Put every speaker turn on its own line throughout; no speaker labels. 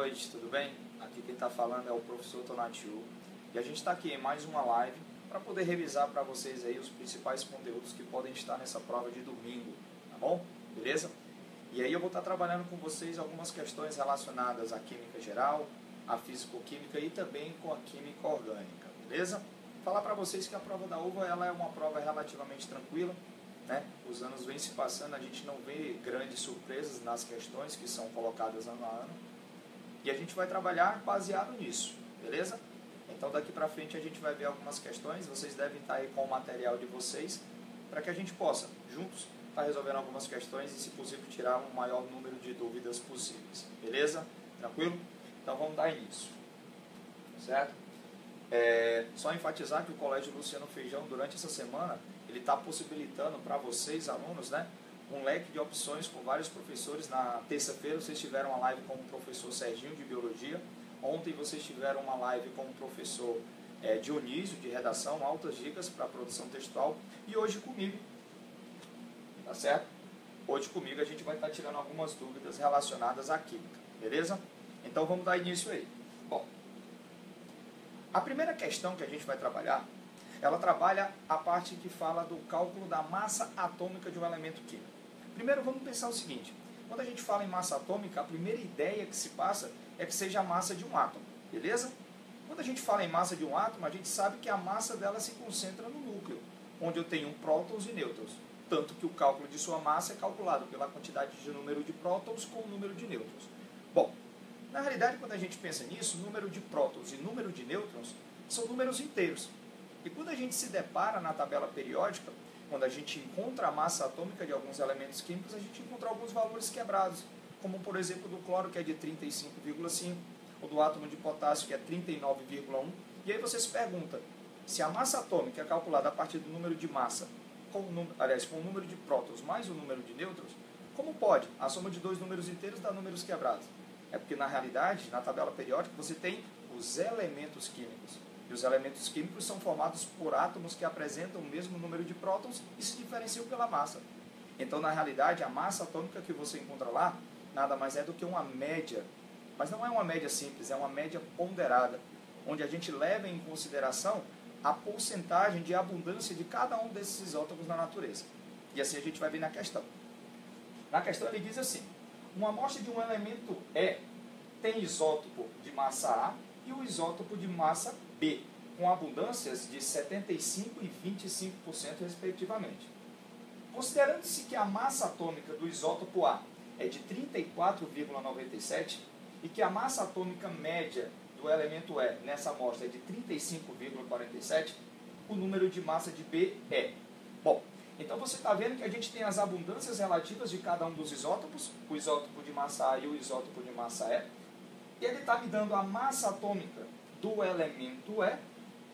Boa noite, tudo bem? Aqui quem está falando é o professor Tonatiuh e a gente está aqui em mais uma live para poder revisar para vocês aí os principais conteúdos que podem estar nessa prova de domingo, tá bom? Beleza? E aí eu vou estar trabalhando com vocês algumas questões relacionadas à química geral, à físico-química e também com a química orgânica, beleza? Falar para vocês que a prova da UVA ela é uma prova relativamente tranquila, né? Os anos vêm se passando, a gente não vê grandes surpresas nas questões que são colocadas ano a ano. E a gente vai trabalhar baseado nisso, beleza? Então daqui para frente a gente vai ver algumas questões, vocês devem estar aí com o material de vocês, para que a gente possa, juntos, estar resolvendo algumas questões e, se possível, tirar um maior número de dúvidas possíveis, beleza? Tranquilo? Então vamos dar início, certo? Só enfatizar que o Colégio Luciano Feijão, durante essa semana, ele está possibilitando para vocês, alunos, né? Um leque de opções com vários professores. Na terça-feira vocês tiveram uma live com o professor Serginho de Biologia. Ontem vocês tiveram uma live com o professor Dionísio de Redação, altas dicas para a produção textual. E hoje comigo, tá certo? Hoje comigo a gente vai estar tirando algumas dúvidas relacionadas à química, beleza? Então vamos dar início aí. Bom, a primeira questão que a gente vai trabalhar, ela trabalha a parte que fala do cálculo da massa atômica de um elemento químico. Primeiro vamos pensar o seguinte, quando a gente fala em massa atômica, a primeira ideia que se passa é que seja a massa de um átomo, beleza? Quando a gente fala em massa de um átomo, a gente sabe que a massa dela se concentra no núcleo, onde eu tenho prótons e nêutrons, tanto que o cálculo de sua massa é calculado pela quantidade de número de prótons com o número de nêutrons. Bom, na realidade, quando a gente pensa nisso, número de prótons e número de nêutrons são números inteiros. E quando a gente se depara na tabela periódica, quando a gente encontra a massa atômica de alguns elementos químicos, a gente encontra alguns valores quebrados, como por exemplo do cloro, que é de 35,5, ou do átomo de potássio, que é 39,1. E aí você se pergunta, se a massa atômica é calculada a partir do número de massa, com o número de prótons mais o número de nêutrons, como pode a soma de dois números inteiros dar números quebrados? É porque na realidade, na tabela periódica, você tem os elementos químicos. E os elementos químicos são formados por átomos que apresentam o mesmo número de prótons e se diferenciam pela massa. Então, na realidade, a massa atômica que você encontra lá nada mais é do que uma média. Mas não é uma média simples, é uma média ponderada, onde a gente leva em consideração a porcentagem de abundância de cada um desses isótopos na natureza. E assim a gente vai ver na questão. Na questão ele diz assim, uma amostra de um elemento E tem isótopo de massa A e o isótopo de massa B, com abundâncias de 75% e 25% respectivamente. Considerando-se que a massa atômica do isótopo A é de 34,97 e que a massa atômica média do elemento E nessa amostra é de 35,47, o número de massa de B é... Bom, então você está vendo que a gente tem as abundâncias relativas de cada um dos isótopos, o isótopo de massa A e o isótopo de massa E, e ele está me dando a massa atômica do elemento E,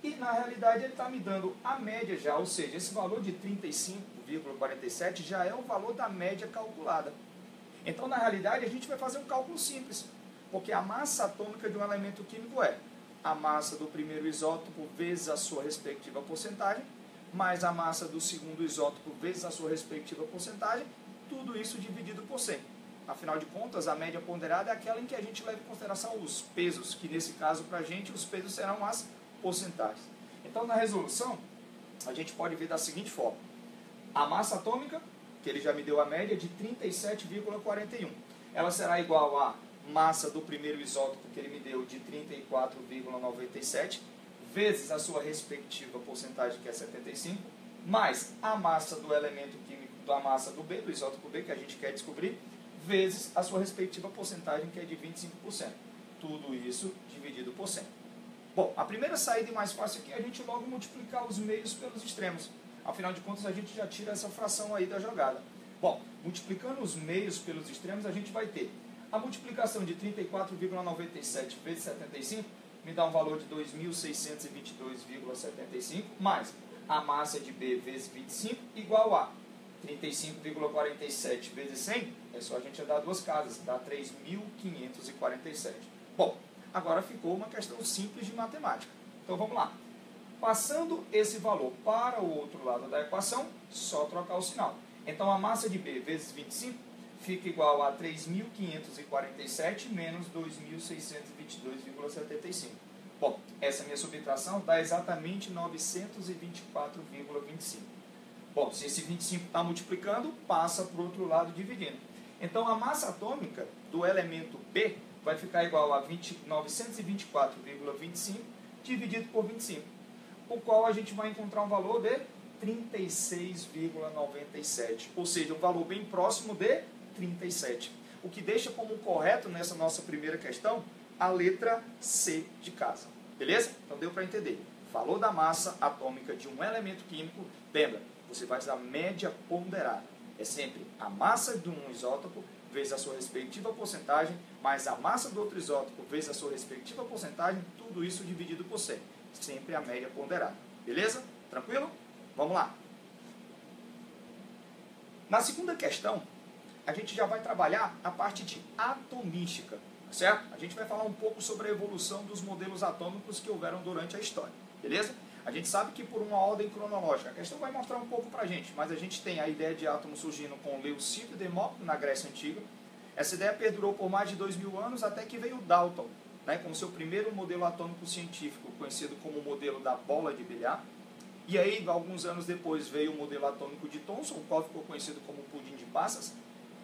e na realidade ele está me dando a média já, ou seja, esse valor de 35,47 já é o valor da média calculada. Então, na realidade, a gente vai fazer um cálculo simples, porque a massa atômica de um elemento químico é a massa do primeiro isótopo vezes a sua respectiva porcentagem, mais a massa do segundo isótopo vezes a sua respectiva porcentagem, tudo isso dividido por 100. Afinal de contas, a média ponderada é aquela em que a gente leva em consideração os pesos, que nesse caso, para a gente, os pesos serão as porcentagens. Então, na resolução, a gente pode ver da seguinte forma. A massa atômica, que ele já me deu a média, de 37,41. Ela será igual à massa do primeiro isótopo, que ele me deu, de 34,97, vezes a sua respectiva porcentagem, que é 75, mais a massa do elemento químico, da massa do B, do isótopo B, que a gente quer descobrir, vezes a sua respectiva porcentagem, que é de 25%. Tudo isso dividido por 100. Bom, a primeira saída e mais fácil aqui é a gente logo multiplicar os meios pelos extremos. Afinal de contas, a gente já tira essa fração aí da jogada. Bom, multiplicando os meios pelos extremos, a gente vai ter a multiplicação de 34,97 vezes 75, me dá um valor de 2.622,75, mais a massa de B vezes 25, igual a 35,47 vezes 100, é só a gente andar duas casas, dá 3.547. Bom, agora ficou uma questão simples de matemática. Então vamos lá. Passando esse valor para o outro lado da equação, só trocar o sinal. Então a massa de B vezes 25 fica igual a 3.547 menos 2.622,75. Bom, essa minha subtração dá exatamente 924,25. Bom, se esse 25 está multiplicando, passa para o outro lado dividindo. Então, a massa atômica do elemento P vai ficar igual a 924,25 dividido por 25, o qual a gente vai encontrar um valor de 36,97, ou seja, um valor bem próximo de 37, o que deixa como correto nessa nossa primeira questão a letra C de casa, beleza? Então deu para entender. Valor da massa atômica de um elemento químico, lembra, você vai usar média ponderada, é sempre a massa de um isótopo vezes a sua respectiva porcentagem, mais a massa do outro isótopo vezes a sua respectiva porcentagem, tudo isso dividido por 100, sempre a média ponderada, beleza? Tranquilo? Vamos lá. Na segunda questão, a gente já vai trabalhar a parte de atomística, certo? A gente vai falar um pouco sobre a evolução dos modelos atômicos que houveram durante a história, beleza? A gente sabe que por uma ordem cronológica, a questão vai mostrar um pouco pra gente, mas a gente tem a ideia de átomo surgindo com Leucipo e Demócrito na Grécia Antiga. Essa ideia perdurou por mais de 2000 anos até que veio Dalton, né, com seu primeiro modelo atômico científico, conhecido como o modelo da bola de bilhar. E aí, alguns anos depois, veio o modelo atômico de Thomson, o qual ficou conhecido como pudim de passas.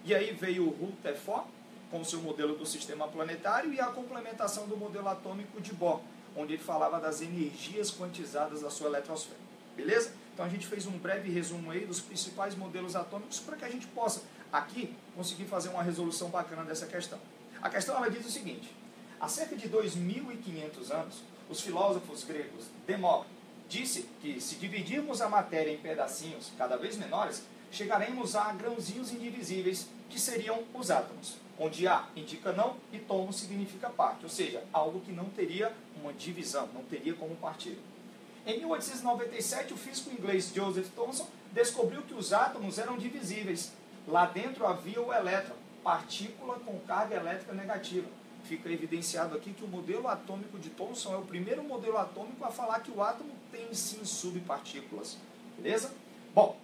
E aí veio o Rutherford, com seu modelo do sistema planetário, e a complementação do modelo atômico de Bohr, onde ele falava das energias quantizadas da sua eletrosfera. Beleza? Então a gente fez um breve resumo aí dos principais modelos atômicos para que a gente possa, aqui, conseguir fazer uma resolução bacana dessa questão. A questão ela diz o seguinte: há cerca de 2.500 anos, os filósofos gregos Demócrito disse que se dividirmos a matéria em pedacinhos cada vez menores, chegaremos a grãozinhos indivisíveis, que seriam os átomos, onde A indica não e tomo significa parte, ou seja, algo que não teria uma divisão, não teria como partir. Em 1897, o físico inglês Joseph Thomson descobriu que os átomos eram divisíveis. Lá dentro havia o elétron, partícula com carga elétrica negativa. Fica evidenciado aqui que o modelo atômico de Thomson é o primeiro modelo atômico a falar que o átomo tem sim subpartículas. Beleza? Bom,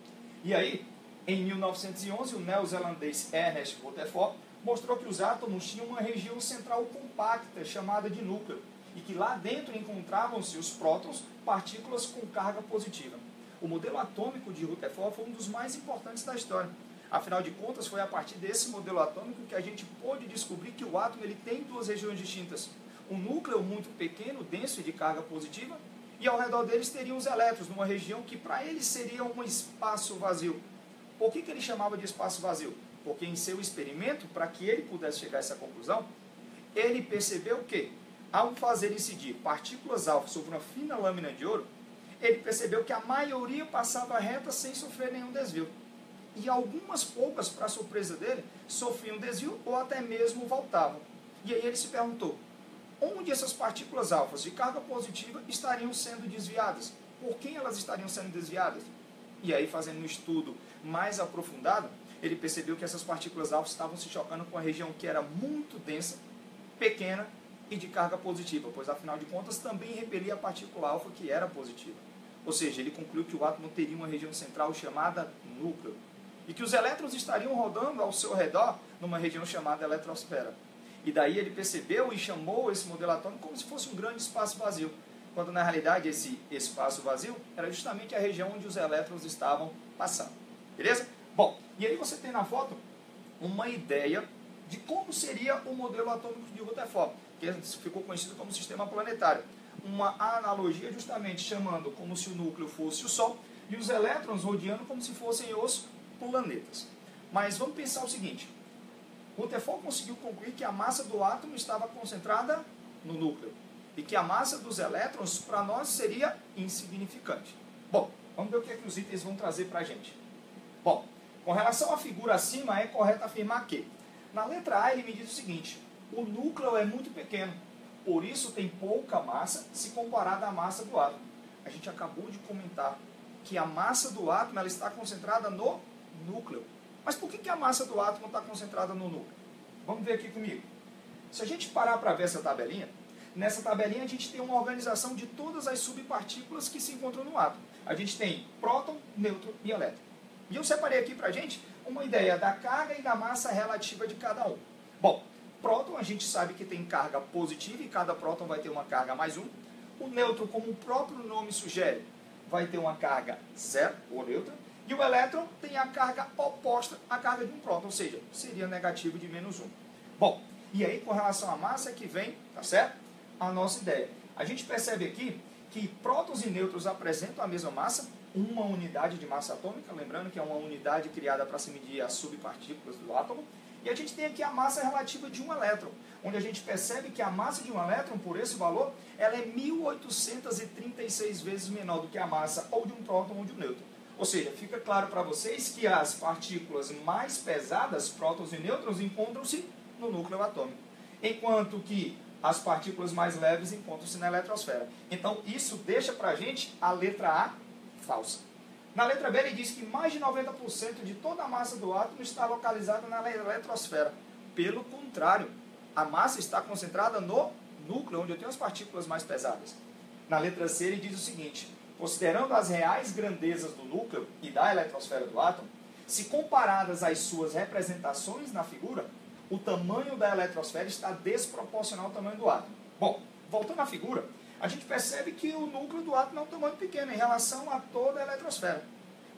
e aí, em 1911, o neozelandês Ernest Rutherford mostrou que os átomos tinham uma região central compacta chamada de núcleo e que lá dentro encontravam-se os prótons, partículas com carga positiva. O modelo atômico de Rutherford foi um dos mais importantes da história. Afinal de contas, foi a partir desse modelo atômico que a gente pôde descobrir que o átomo ele tem duas regiões distintas. Um núcleo muito pequeno, denso e de carga positiva, e ao redor deles teriam os elétrons, numa região que para eles seria um espaço vazio. Por que ele chamava de espaço vazio? Porque em seu experimento, para que ele pudesse chegar a essa conclusão, ele percebeu que, ao fazer incidir partículas alfa sobre uma fina lâmina de ouro, ele percebeu que a maioria passava reta sem sofrer nenhum desvio. E algumas poucas, para surpresa dele, sofriam desvio ou até mesmo voltavam. E aí ele se perguntou, onde essas partículas alfas de carga positiva estariam sendo desviadas? Por quem elas estariam sendo desviadas? E aí, fazendo um estudo mais aprofundado, ele percebeu que essas partículas alfa estavam se chocando com uma região que era muito densa, pequena e de carga positiva, pois afinal de contas também repelia a partícula alfa que era positiva. Ou seja, ele concluiu que o átomo teria uma região central chamada núcleo e que os elétrons estariam rodando ao seu redor numa região chamada eletrosfera. E daí ele percebeu e chamou esse modelo atômico como se fosse um grande espaço vazio, quando na realidade esse espaço vazio era justamente a região onde os elétrons estavam passando. Beleza? Bom, e aí você tem na foto uma ideia de como seria o modelo atômico de Rutherford, que ficou conhecido como sistema planetário. Uma analogia justamente chamando como se o núcleo fosse o Sol e os elétrons rodeando como se fossem os planetas. Mas vamos pensar o seguinte, Rutherford conseguiu concluir que a massa do átomo estava concentrada no núcleo e que a massa dos elétrons para nós seria insignificante. Bom, vamos ver o que é que os itens vão trazer para a gente. Bom, com relação à figura acima, é correto afirmar que, na letra A ele me diz o seguinte, o núcleo é muito pequeno, por isso tem pouca massa se comparada à massa do átomo. A gente acabou de comentar que a massa do átomo ela está concentrada no núcleo. Mas por que a massa do átomo está concentrada no núcleo? Vamos ver aqui comigo. Se a gente parar para ver essa tabelinha, nessa tabelinha a gente tem uma organização de todas as subpartículas que se encontram no átomo. A gente tem próton, nêutron e elétron. E eu separei aqui para a gente uma ideia da carga e da massa relativa de cada um. Bom, próton a gente sabe que tem carga positiva e cada próton vai ter uma carga mais 1. O nêutron, como o próprio nome sugere, vai ter uma carga zero, ou neutra. E o elétron tem a carga oposta à carga de um próton, ou seja, seria negativo de menos 1. Bom, e aí com relação à massa é que vem, tá certo? A nossa ideia. A gente percebe aqui que prótons e nêutrons apresentam a mesma massa, uma unidade de massa atômica, lembrando que é uma unidade criada para se medir as subpartículas do átomo. E a gente tem aqui a massa relativa de um elétron, onde a gente percebe que a massa de um elétron, por esse valor, ela é 1836 vezes menor do que a massa ou de um próton ou de um nêutron. Ou seja, fica claro para vocês que as partículas mais pesadas, prótons e nêutrons, encontram-se no núcleo atômico, enquanto que as partículas mais leves encontram-se na eletrosfera. Então, isso deixa para a gente a letra A falsa. Na letra B, ele diz que mais de 90% de toda a massa do átomo está localizada na eletrosfera. Pelo contrário, a massa está concentrada no núcleo, onde eu tenho as partículas mais pesadas. Na letra C, ele diz o seguinte: considerando as reais grandezas do núcleo e da eletrosfera do átomo, se comparadas às suas representações na figura, o tamanho da eletrosfera está desproporcional ao tamanho do átomo. Bom, voltando à figura, a gente percebe que o núcleo do átomo é um tamanho pequeno em relação a toda a eletrosfera.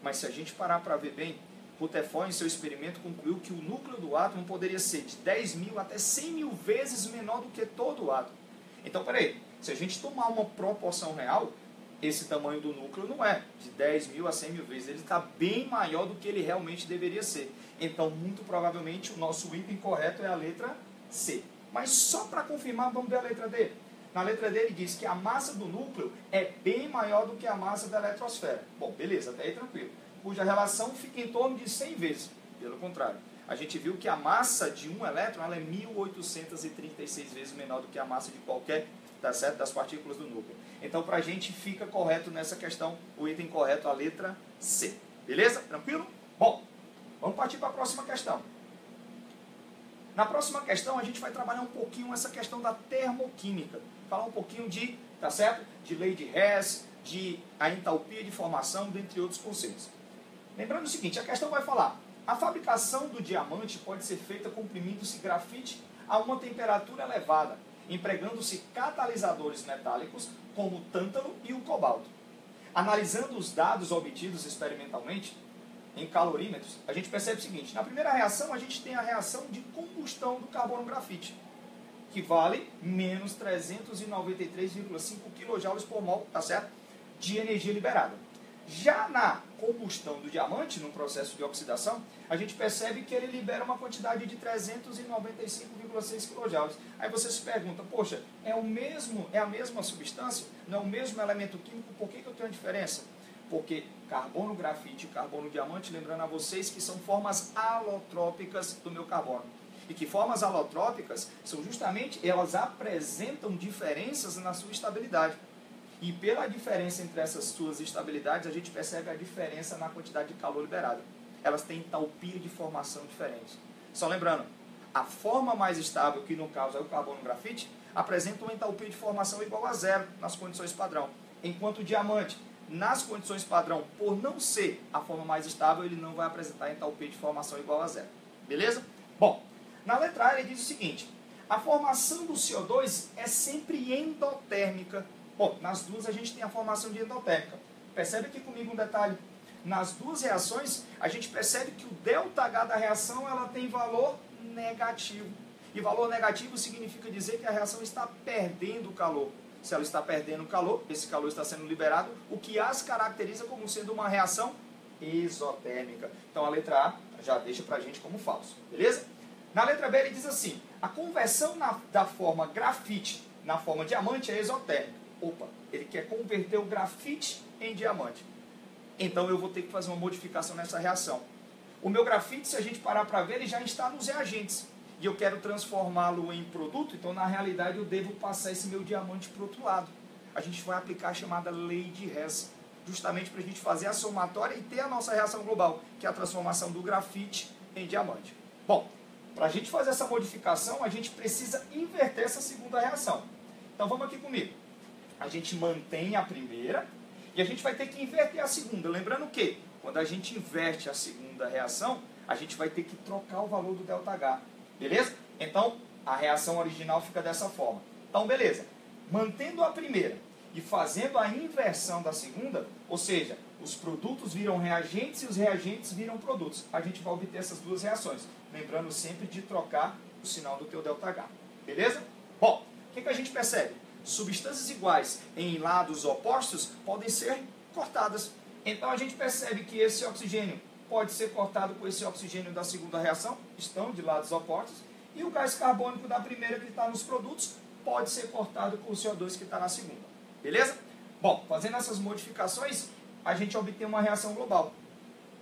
Mas se a gente parar para ver bem, Rutherford, em seu experimento, concluiu que o núcleo do átomo poderia ser de 10.000 até 100.000 vezes menor do que todo o átomo. Então, peraí, se a gente tomar uma proporção real, esse tamanho do núcleo não é de 10.000 a 100.000 vezes, ele está bem maior do que ele realmente deveria ser. Então, muito provavelmente, o nosso item correto é a letra C. Mas só para confirmar, vamos ver a letra D. Na letra D ele diz que a massa do núcleo é bem maior do que a massa da eletrosfera. Bom, beleza, até aí tranquilo. Cuja relação fica em torno de 100 vezes. Pelo contrário, a gente viu que a massa de um elétron ela é 1836 vezes menor do que a massa de qualquer, tá certo, das partículas do núcleo. Então, para a gente fica correto nessa questão, o item correto, a letra C. Beleza? Tranquilo? Bom, vamos partir para a próxima questão. Na próxima questão, a gente vai trabalhar um pouquinho essa questão da termoquímica. Falar um pouquinho de, tá certo? De lei de Hess, de a entalpia de formação, dentre outros conceitos. Lembrando o seguinte, a questão vai falar: a fabricação do diamante pode ser feita comprimindo-se grafite a uma temperatura elevada, empregando-se catalisadores metálicos como o tântalo e o cobalto. Analisando os dados obtidos experimentalmente, em calorímetros, a gente percebe o seguinte: na primeira reação, a gente tem a reação de combustão do carbono grafite, que vale menos 393,5 kJ por mol, tá certo? De energia liberada. Já na combustão do diamante, no processo de oxidação, a gente percebe que ele libera uma quantidade de 395,6 kJ. Aí você se pergunta, poxa, é a mesma substância? Não é o mesmo elemento químico? Por que eu tenho a diferença? Porque carbono grafite e carbono diamante, lembrando a vocês que são formas alotrópicas do meu carbono. E que formas alotrópicas são justamente, elas apresentam diferenças na sua estabilidade. E pela diferença entre essas suas estabilidades, a gente percebe a diferença na quantidade de calor liberado. Elas têm entalpia de formação diferente. Só lembrando, a forma mais estável, que no caso é o carbono grafite, apresenta uma entalpia de formação igual a zero nas condições padrão. Enquanto o diamante, nas condições padrão, por não ser a forma mais estável, ele não vai apresentar entalpia de formação igual a zero. Beleza? Bom, na letra A ele diz o seguinte: a formação do CO2 é sempre endotérmica. Bom, nas duas a gente tem a formação de endotérmica. Percebe aqui comigo um detalhe. Nas duas reações, a gente percebe que o ΔH da reação ela tem valor negativo. E valor negativo significa dizer que a reação está perdendo calor. Se ela está perdendo calor, esse calor está sendo liberado, o que as caracteriza como sendo uma reação exotérmica. Então a letra A já deixa pra gente como falso, beleza? Na letra B ele diz assim: a conversão da forma grafite na forma diamante é exotérmica. Opa, ele quer converter o grafite em diamante. Então eu vou ter que fazer uma modificação nessa reação. O meu grafite, se a gente parar para ver, ele já está nos reagentes. E eu quero transformá-lo em produto, então na realidade eu devo passar esse meu diamante para o outro lado. A gente vai aplicar a chamada lei de Hess, justamente para a gente fazer a somatória e ter a nossa reação global, que é a transformação do grafite em diamante. Bom, para a gente fazer essa modificação, a gente precisa inverter essa segunda reação. Então vamos aqui comigo. A gente mantém a primeira e a gente vai ter que inverter a segunda. Lembrando que, quando a gente inverte a segunda reação, a gente vai ter que trocar o valor do ΔH, beleza? Então, a reação original fica dessa forma. Então, beleza. Mantendo a primeira e fazendo a inversão da segunda, ou seja, os produtos viram reagentes e os reagentes viram produtos. A gente vai obter essas duas reações. Lembrando sempre de trocar o sinal do teu ΔH. Beleza? Bom, o que a gente percebe? Substâncias iguais em lados opostos podem ser cortadas. Então a gente percebe que esse oxigênio pode ser cortado com esse oxigênio da segunda reação, estão de lados opostos, e o gás carbônico da primeira que está nos produtos pode ser cortado com o CO2 que está na segunda. Beleza? Bom, fazendo essas modificações, a gente obtém uma reação global.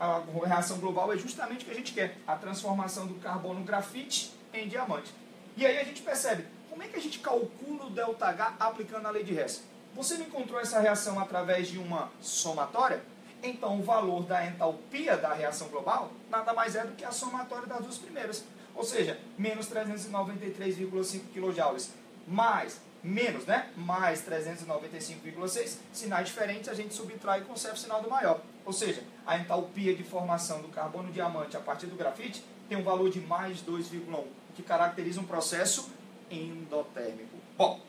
A reação global é justamente o que a gente quer, a transformação do carbono grafite em diamante. E aí a gente percebe, como é que a gente calcula o ΔH aplicando a lei de Hess? Você não encontrou essa reação através de uma somatória? Então o valor da entalpia da reação global nada mais é do que a somatória das duas primeiras. Ou seja, menos 393,5 kJ, mais 395,6, sinais diferentes a gente subtrai e conserva o sinal do maior. Ou seja, a entalpia de formação do carbono diamante a partir do grafite tem um valor de mais 2,1, o que caracteriza um processo endotérmico. Bom,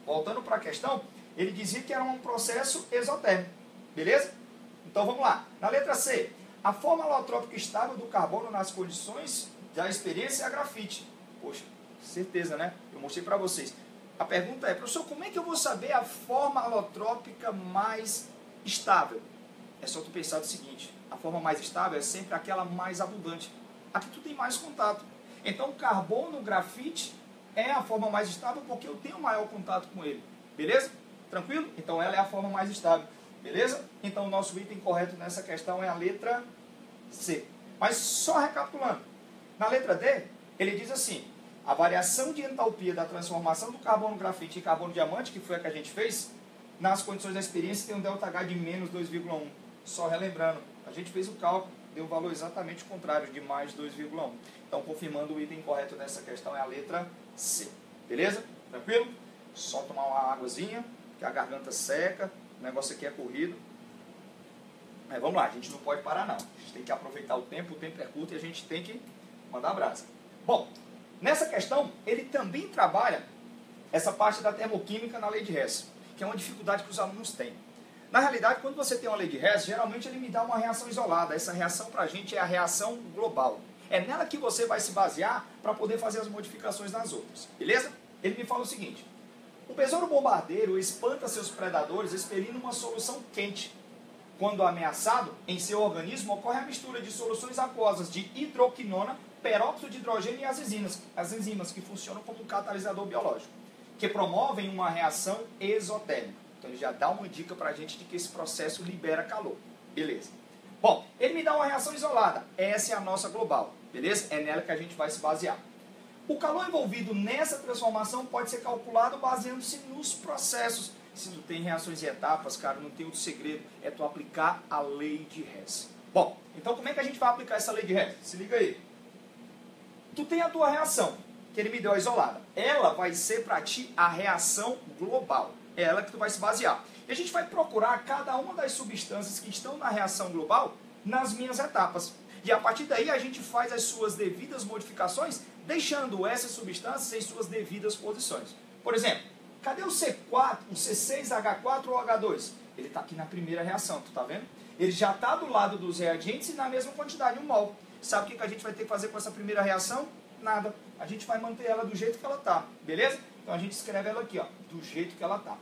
voltando para a questão, ele dizia que era um processo exotérmico, beleza? Então vamos lá. Na letra C, a forma alotrópica estável do carbono nas condições da experiência é a grafite. Poxa, certeza, né? Eu mostrei para vocês. A pergunta é, professor, como é que eu vou saber a forma alotrópica mais estável? É só tu pensar o seguinte, a forma mais estável é sempre aquela mais abundante. Aqui tu tem mais contato. Então o carbono grafite é a forma mais estável porque eu tenho maior contato com ele. Beleza? Tranquilo? Então ela é a forma mais estável. Beleza? Então o nosso item correto nessa questão é a letra C. Mas só recapitulando. Na letra D, ele diz assim, a variação de entalpia da transformação do carbono grafite em carbono diamante, que foi a que a gente fez, nas condições da experiência tem um ΔH de menos 2,1. Só relembrando, a gente fez o cálculo, deu o valor exatamente o contrário, de mais 2,1. Então, confirmando, o item correto dessa questão é a letra C. Beleza? Tranquilo? Só tomar uma águazinha, que a garganta seca, o negócio aqui é corrido. Mas vamos lá, a gente não pode parar não. A gente tem que aproveitar o tempo é curto e a gente tem que mandar brasa. Bom, nessa questão, ele também trabalha essa parte da termoquímica na lei de Hess, que é uma dificuldade que os alunos têm. Na realidade, quando você tem uma lei de Hess, geralmente ele me dá uma reação isolada. Essa reação para a gente é a reação global. É nela que você vai se basear para poder fazer as modificações nas outras. Beleza? Ele me fala o seguinte. O besouro bombardeiro espanta seus predadores expelindo uma solução quente. Quando ameaçado, em seu organismo ocorre a mistura de soluções aquosas de hidroquinona, peróxido de hidrogênio e as enzimas que funcionam como um catalisador biológico, que promovem uma reação exotérmica. Então ele já dá uma dica para a gente de que esse processo libera calor. Beleza. Bom, ele me dá uma reação isolada. Essa é a nossa global. Beleza? É nela que a gente vai se basear. O calor envolvido nessa transformação pode ser calculado baseando-se nos processos. Se tu tem reações em etapas, cara, não tem outro segredo. É tu aplicar a lei de Hess. Bom, então como é que a gente vai aplicar essa lei de Hess? Se liga aí. Tu tem a tua reação, que ele me deu isolada. Ela vai ser para ti a reação global. É ela que tu vai se basear. E a gente vai procurar cada uma das substâncias que estão na reação global nas minhas etapas. E a partir daí a gente faz as suas devidas modificações, deixando essas substâncias em suas devidas posições. Por exemplo, cadê o C4, o C6H4 ou H2? Ele está aqui na primeira reação, tu tá vendo? Ele já está do lado dos reagentes e na mesma quantidade, 1 mol. Sabe o que a gente vai ter que fazer com essa primeira reação? Nada. A gente vai manter ela do jeito que ela está, beleza? Então a gente escreve ela aqui, ó, do jeito que ela está.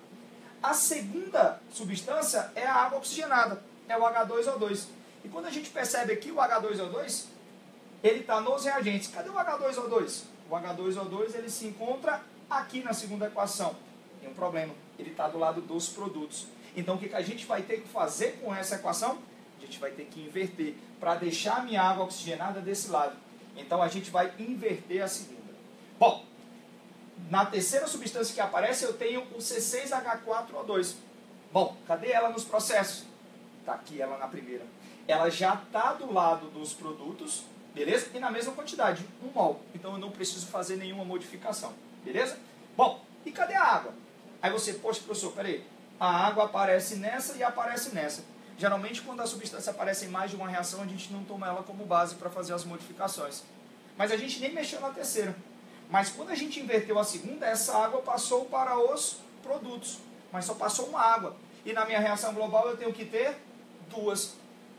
A segunda substância é a água oxigenada, é o H2O2. E quando a gente percebe aqui o H2O2, ele está nos reagentes. Cadê o H2O2? O H2O2 ele se encontra aqui na segunda equação. Tem um problema, ele está do lado dos produtos. Então o que a gente vai ter que fazer com essa equação? A gente vai ter que inverter para deixar a minha água oxigenada desse lado. Então a gente vai inverter a segunda. Bom, na terceira substância que aparece eu tenho o C6H4O2. Bom, cadê ela nos processos? Está aqui ela na primeira. Ela já está do lado dos produtos, beleza? E na mesma quantidade, 1 mol. Então eu não preciso fazer nenhuma modificação, beleza? Bom, e cadê a água? Aí você, poxa professor, peraí. A água aparece nessa e aparece nessa. Geralmente, quando a substância aparece em mais de uma reação, a gente não toma ela como base para fazer as modificações. Mas a gente nem mexeu na terceira. Mas quando a gente inverteu a segunda, essa água passou para os produtos. Mas só passou uma água. E na minha reação global eu tenho que ter duas.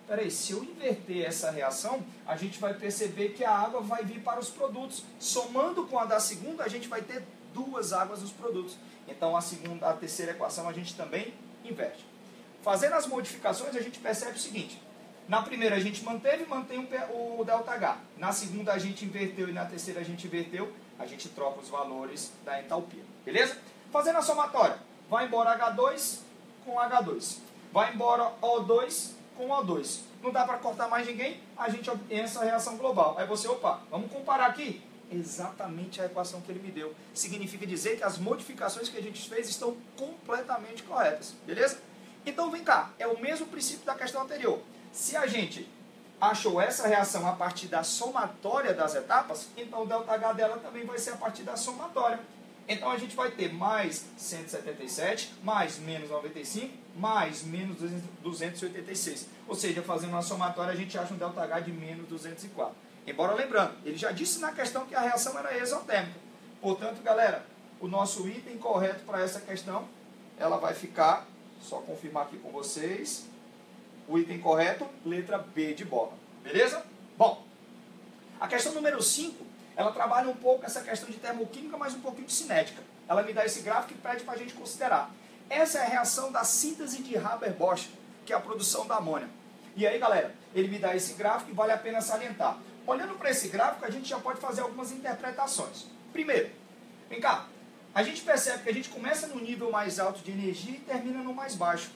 Peraí, se eu inverter essa reação, a gente vai perceber que a água vai vir para os produtos. Somando com a da segunda, a gente vai ter duas águas nos produtos. Então a terceira equação a gente também inverte. Fazendo as modificações, a gente percebe o seguinte. Na primeira a gente mantém o ΔH. Na segunda a gente inverteu e na terceira a gente inverteu. A gente troca os valores da entalpia. Beleza? Fazendo a somatória. Vai embora H2 com H2. Vai embora O2 com O2. Não dá para cortar mais ninguém, a gente obtém essa reação global. Aí você, opa, vamos comparar aqui? Exatamente a equação que ele me deu. Significa dizer que as modificações que a gente fez estão completamente corretas. Beleza? Então vem cá, é o mesmo princípio da questão anterior. Se a gente achou essa reação a partir da somatória das etapas, então o ΔH dela também vai ser a partir da somatória. Então a gente vai ter mais 177, mais menos 95, mais menos 286. Ou seja, fazendo uma somatória a gente acha um ΔH de menos 204. Embora lembrando, ele já disse na questão que a reação era exotérmica. Portanto, galera, o nosso item correto para essa questão, ela vai ficar, só confirmar aqui com vocês, o item correto, letra B de bola. Beleza? Bom, a questão número 5, ela trabalha um pouco essa questão de termoquímica, mas um pouquinho de cinética. Ela me dá esse gráfico e pede para a gente considerar. Essa é a reação da síntese de Haber-Bosch, que é a produção da amônia. E aí, galera, ele me dá esse gráfico e vale a pena salientar. Olhando para esse gráfico, a gente já pode fazer algumas interpretações. Primeiro, vem cá, a gente percebe que a gente começa no nível mais alto de energia e termina no mais baixo.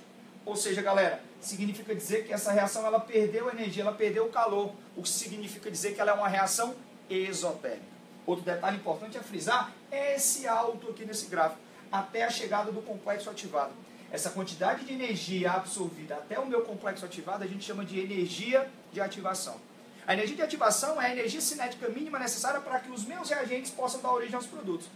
Ou seja, galera, significa dizer que essa reação ela perdeu energia, ela perdeu o calor, o que significa dizer que ela é uma reação exotérmica. Outro detalhe importante é frisar esse alto aqui nesse gráfico, até a chegada do complexo ativado. Essa quantidade de energia absorvida até o meu complexo ativado a gente chama de energia de ativação. A energia de ativação é a energia cinética mínima necessária para que os meus reagentes possam dar origem aos produtos.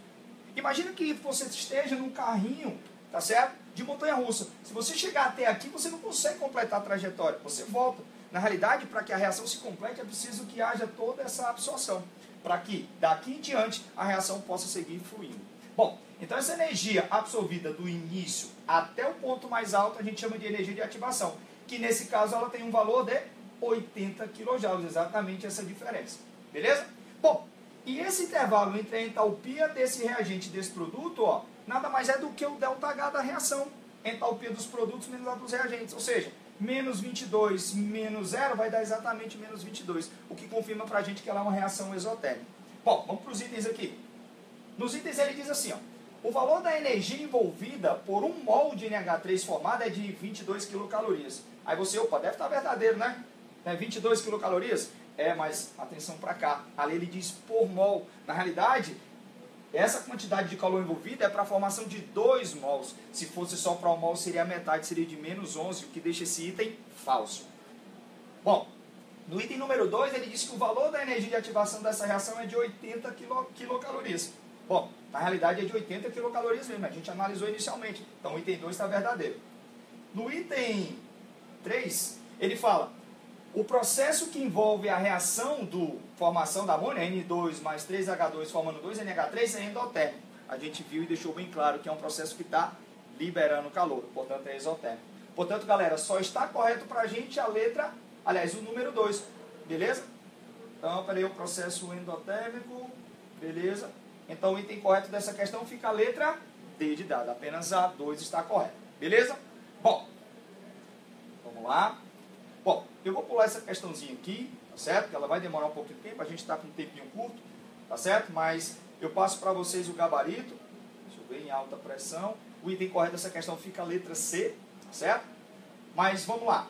Imagina que você esteja num carrinho, tá certo? De montanha-russa. Se você chegar até aqui, você não consegue completar a trajetória, você volta. Na realidade, para que a reação se complete, é preciso que haja toda essa absorção, para que daqui em diante a reação possa seguir fluindo. Bom, então essa energia absorvida do início até o ponto mais alto a gente chama de energia de ativação, que nesse caso ela tem um valor de 80 kJ, exatamente essa diferença. Beleza? Bom, e esse intervalo entre a entalpia desse reagente e desse produto, ó, nada mais é do que o ΔH da reação. Entalpia dos produtos menos a dos reagentes. Ou seja, menos 22 menos 0 vai dar exatamente menos 22. O que confirma pra gente que ela é uma reação exotérmica. Bom, vamos para os itens aqui. Nos itens ele diz assim, ó, o valor da energia envolvida por 1 mol de NH3 formado é de 22 quilocalorias. Aí você, opa, deve estar verdadeiro, né? 22 quilocalorias? É, mas atenção para cá. Ali ele diz por mol. Na realidade, essa quantidade de calor envolvida é para a formação de 2 mols. Se fosse só para 1 mol, seria a metade, seria de menos 11, o que deixa esse item falso. Bom, no item número 2, ele diz que o valor da energia de ativação dessa reação é de 80 quilocalorias. Bom, na realidade é de 80 quilocalorias mesmo, a gente analisou inicialmente. Então o item 2 está verdadeiro. No item 3, ele fala, o processo que envolve a reação do formação da amônia, N2 mais 3H2 formando 2NH3, é endotérmico. A gente viu e deixou bem claro que é um processo que está liberando calor, portanto é exotérmico. Portanto, galera, só está correto para a gente a letra, aliás, o número 2, beleza? Então, peraí, o processo endotérmico, beleza? Então, o item correto dessa questão fica a letra D de dado, apenas a 2 está correta, beleza? Bom, vamos lá. Bom, eu vou pular essa questãozinha aqui, tá certo? Que ela vai demorar um pouquinho de tempo, a gente está com um tempinho curto, tá certo? Mas eu passo para vocês o gabarito, deixa eu ver, em alta pressão. O item correto dessa questão fica a letra C, tá certo? Mas vamos lá.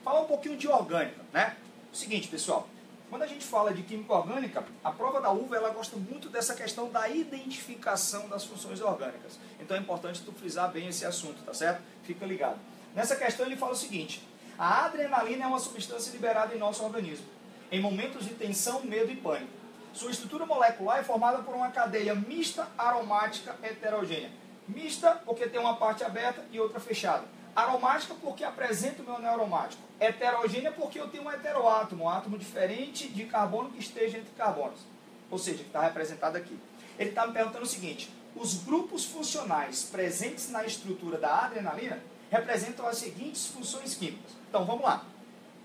Falar um pouquinho de orgânica, né? O seguinte, pessoal, quando a gente fala de química orgânica, a prova da UVA ela gosta muito dessa questão da identificação das funções orgânicas. Então é importante tu frisar bem esse assunto, tá certo? Fica ligado. Nessa questão ele fala o seguinte, a adrenalina é uma substância liberada em nosso organismo, em momentos de tensão, medo e pânico. Sua estrutura molecular é formada por uma cadeia mista aromática heterogênea. Mista porque tem uma parte aberta e outra fechada. Aromática porque apresenta o meu anel aromático. Heterogênea porque eu tenho um heteroátomo, um átomo diferente de carbono que esteja entre carbonos. Ou seja, que está representado aqui. Ele está me perguntando o seguinte: os grupos funcionais presentes na estrutura da adrenalina representam as seguintes funções químicas. Então, vamos lá.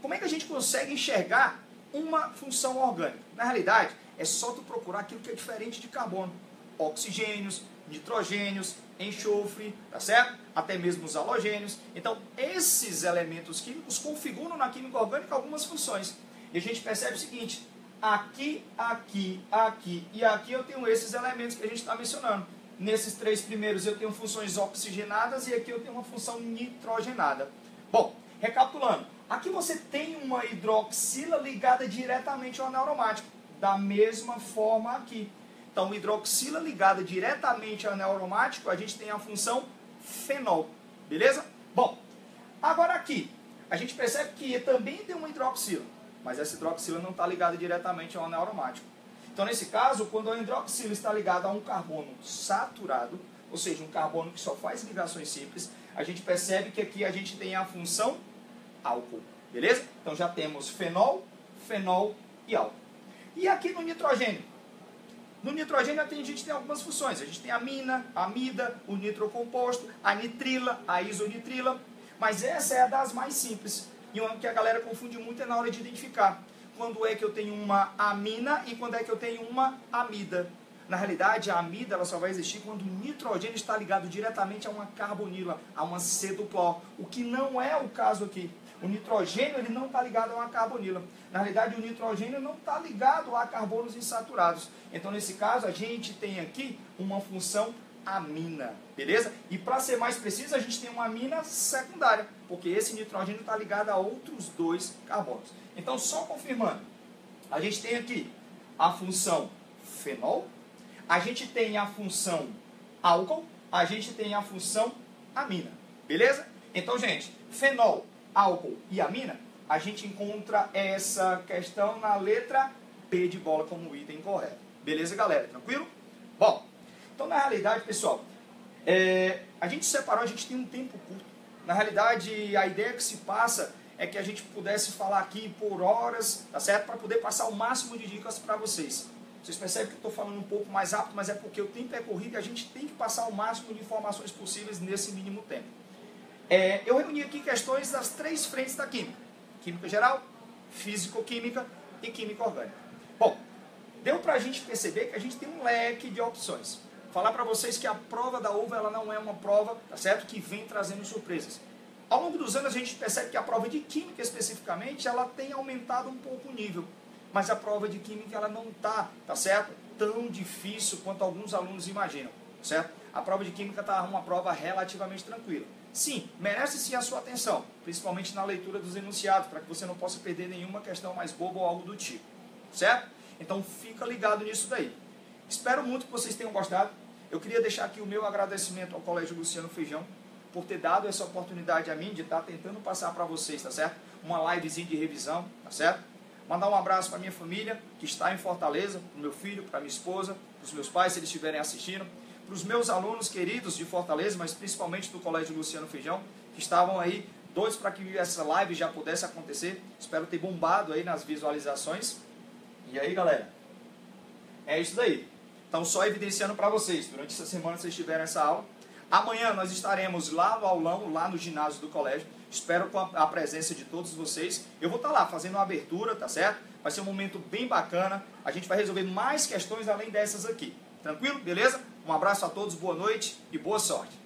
Como é que a gente consegue enxergar uma função orgânica? Na realidade, é só tu procurar aquilo que é diferente de carbono. Oxigênios, nitrogênios, enxofre, tá certo? Até mesmo os halogênios. Então, esses elementos químicos configuram na química orgânica algumas funções. E a gente percebe o seguinte: aqui, aqui, aqui e aqui eu tenho esses elementos que a gente está mencionando. Nesses três primeiros eu tenho funções oxigenadas e aqui eu tenho uma função nitrogenada. Bom, recapitulando. Aqui você tem uma hidroxila ligada diretamente ao anel aromático. Da mesma forma aqui. Então, hidroxila ligada diretamente ao anel aromático, a gente tem a função fenol. Beleza? Bom, agora aqui, a gente percebe que também tem uma hidroxila, mas essa hidroxila não está ligada diretamente ao anel aromático. Então, nesse caso, quando a hidroxila está ligada a um carbono saturado, ou seja, um carbono que só faz ligações simples, a gente percebe que aqui a gente tem a função álcool. Beleza? Então, já temos fenol, fenol e álcool. E aqui no nitrogênio? No nitrogênio a gente tem algumas funções. A gente tem a amina, a amida, o nitrocomposto, a nitrila, a isonitrila. Mas essa é a das mais simples. E uma que a galera confunde muito é na hora de identificar. Quando é que eu tenho uma amina e quando é que eu tenho uma amida. Na realidade, a amida ela só vai existir quando o nitrogênio está ligado diretamente a uma carbonila, a uma C-duplo, o que não é o caso aqui. O nitrogênio ele não está ligado a uma carbonila. Na realidade, o nitrogênio não está ligado a carbonos insaturados. Então, nesse caso, a gente tem aqui uma função amina. Beleza? E para ser mais preciso, a gente tem uma amina secundária, porque esse nitrogênio está ligado a outros dois carbonos. Então, só confirmando, a gente tem aqui a função fenol, a gente tem a função álcool, a gente tem a função amina. Beleza? Então, gente, fenol, álcool e amina, a gente encontra essa questão na letra B de bola como item correto. Beleza, galera? Tranquilo? Bom, então na realidade, pessoal, a gente separou, a gente tem um tempo curto. Na realidade, a ideia que se passa é que a gente pudesse falar aqui por horas, tá certo? Para poder passar o máximo de dicas para vocês. Vocês percebem que eu estou falando um pouco mais rápido, mas é porque o tempo é corrido e a gente tem que passar o máximo de informações possíveis nesse mínimo tempo. Eu reuni aqui questões das três frentes da química. Química geral, físico-química e química orgânica. Bom, deu para a gente perceber que a gente tem um leque de opções. Falar para vocês que a prova da UVA ela não é uma prova, tá certo, que vem trazendo surpresas. Ao longo dos anos a gente percebe que a prova de química especificamente ela tem aumentado um pouco o nível. Mas a prova de química ela não está, tá certo, tão difícil quanto alguns alunos imaginam, certo? A prova de química está uma prova relativamente tranquila. Sim, merece sim a sua atenção, principalmente na leitura dos enunciados, para que você não possa perder nenhuma questão mais boba ou algo do tipo, certo? Então fica ligado nisso daí. Espero muito que vocês tenham gostado. Eu queria deixar aqui o meu agradecimento ao Colégio Luciano Feijão por ter dado essa oportunidade a mim de estar tentando passar para vocês, tá certo? Uma livezinha de revisão, tá certo? Mandar um abraço para minha família, que está em Fortaleza, para o meu filho, para minha esposa, para os meus pais, se eles estiverem assistindo, para os meus alunos queridos de Fortaleza, mas principalmente do Colégio Luciano Feijão, que estavam aí doidos para que essa live já pudesse acontecer. Espero ter bombado aí nas visualizações. E aí, galera, é isso daí. Então, só evidenciando para vocês, durante essa semana vocês tiveram essa aula. Amanhã nós estaremos lá no aulão, lá no ginásio do colégio. Espero com a presença de todos vocês. Eu vou estar lá fazendo uma abertura, tá certo? Vai ser um momento bem bacana. A gente vai resolver mais questões além dessas aqui. Tranquilo? Beleza? Um abraço a todos, boa noite e boa sorte.